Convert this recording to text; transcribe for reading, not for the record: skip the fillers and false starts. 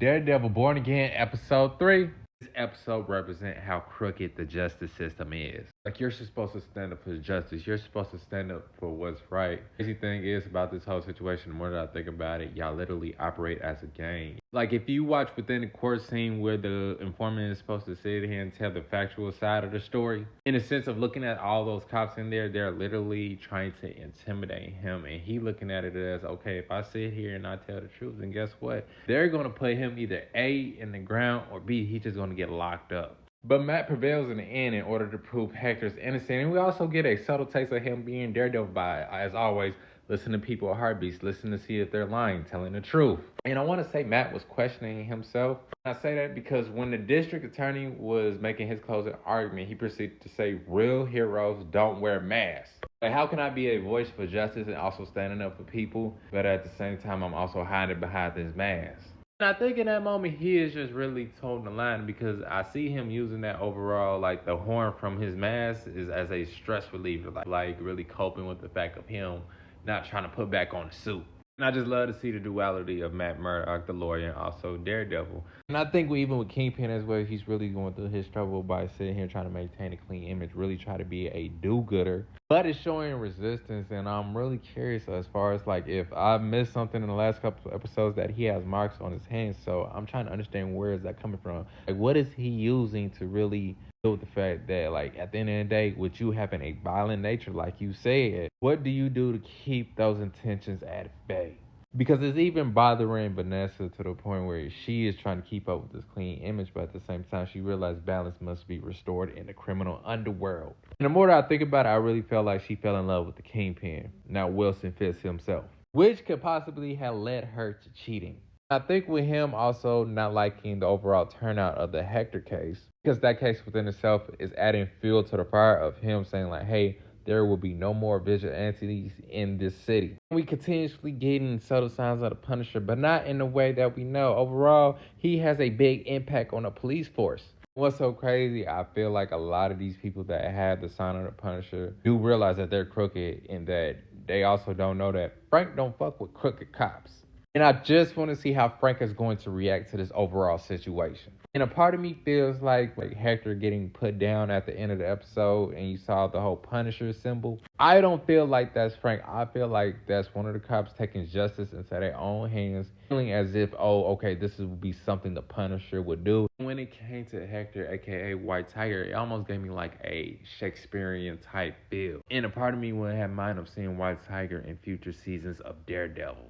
Daredevil Born Again, episode 3. This episode represents how crooked the justice system is. Like, you're supposed to stand up for justice. You're supposed to stand up for what's right. The crazy thing is about this whole situation, the more that I think about it, y'all literally operate as a gang. Like, if you watch within the court scene where the informant is supposed to sit here and tell the factual side of the story, in a sense of looking at all those cops in there, they're literally trying to intimidate him. And he looking at it as, okay, if I sit here and I tell the truth, then guess what? They're going to put him either A, in the ground, or B, he's just going to get locked up. But Matt prevails in the end in order to prove Hector's innocent. And we also get a subtle taste of him being Daredevil by, as always, listen to people's heartbeats, listen to see if they're lying, telling the truth. And I want to say Matt was questioning himself. I say that because when the district attorney was making his closing argument, he proceeded to say, real heroes don't wear masks. Like, how can I be a voice for justice and also standing up for people, but at the same time, I'm also hiding behind this mask? And I think in that moment, he is just really toting the line because I see him using that overall, like the horn from his mask is as a stress reliever, like really coping with the fact of him not trying to put back on the suit. And I just love to see the duality of Matt Murdock, the lawyer, and also Daredevil. And I think even with Kingpin as well, he's really going through his trouble by sitting here trying to maintain a clean image, really try to be a do-gooder. But it's showing resistance, and I'm really curious as far as like if I missed something in the last couple of episodes that he has marks on his hands. So I'm trying to understand where is that coming from. Like, what is he using to really deal with the fact that, like, at the end of the day, with you having a violent nature, like you said, what do you do to keep those intentions at bay? Because it's even bothering Vanessa to the point where she is trying to keep up with this clean image, but at the same time, she realized balance must be restored in the criminal underworld. And the more that I think about it, I really felt like she fell in love with the Kingpin, not Wilson Fisk himself, which could possibly have led her to cheating. I think with him also not liking the overall turnout of the Hector case, because that case within itself is adding fuel to the fire of him saying like, hey, there will be no more vigilantes in this city. We continuously getting subtle signs of the Punisher, but not in the way that we know. Overall, he has a big impact on the police force. What's so crazy, I feel like a lot of these people that have the sign of the Punisher do realize that they're crooked and that they also don't know that Frank don't fuck with crooked cops. And I just want to see how Frank is going to react to this overall situation. And a part of me feels like Hector getting put down at the end of the episode and you saw the whole Punisher symbol. I don't feel like that's Frank. I feel like that's one of the cops taking justice into their own hands, feeling as if, oh, okay, this would be something the Punisher would do. When it came to Hector, aka White Tiger, it almost gave me like a Shakespearean type feel. And a part of me would have mind of seeing White Tiger in future seasons of Daredevil.